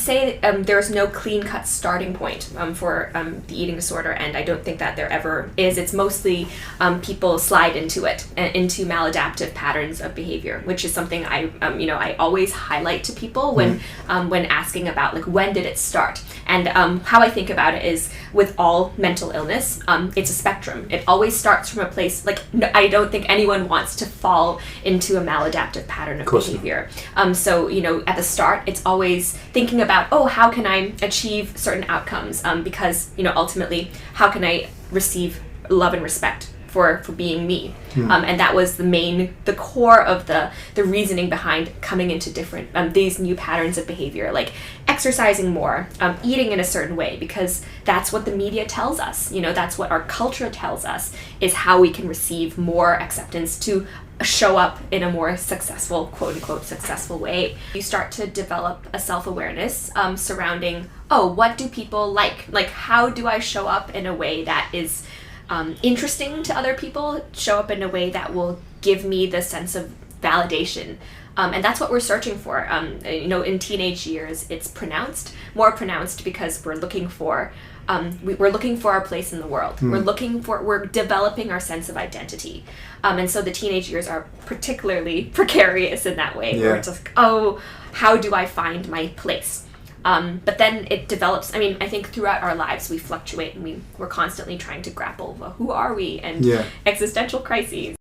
say there's no clean-cut starting point for the eating disorder, and I don't think that there ever is. It's mostly people slide into it, into maladaptive patterns of behavior, which is something I always highlight to people when asking about, like, when did it start? And how I think about it is, with all mental illness, it's a spectrum. It always starts from a place, like, I don't think anyone wants to fall into a maladaptive pattern of behavior. So, at the start, it's always thinking about, how can I achieve certain outcomes? Because, ultimately, how can I receive love and respect for being me? And that was the core of the reasoning behind coming into different, these new patterns of behavior, like exercising more, eating in a certain way, because that's what the media tells us. That's what our culture tells us is how we can receive more acceptance to show up in a more successful, quote-unquote, successful way. You start to develop a self-awareness surrounding, what do people like? Like, how do I show up in a way that is interesting to other people, show up in a way that will give me the sense of validation? And that's what we're searching for. In teenage years, it's more pronounced because we're looking for our place in the world. We're developing our sense of identity. And so the teenage years are particularly precarious in that way, where it's like, how do I find my place? But then it develops. I think throughout our lives we fluctuate, and we're constantly trying to grapple with who are we, and existential crises.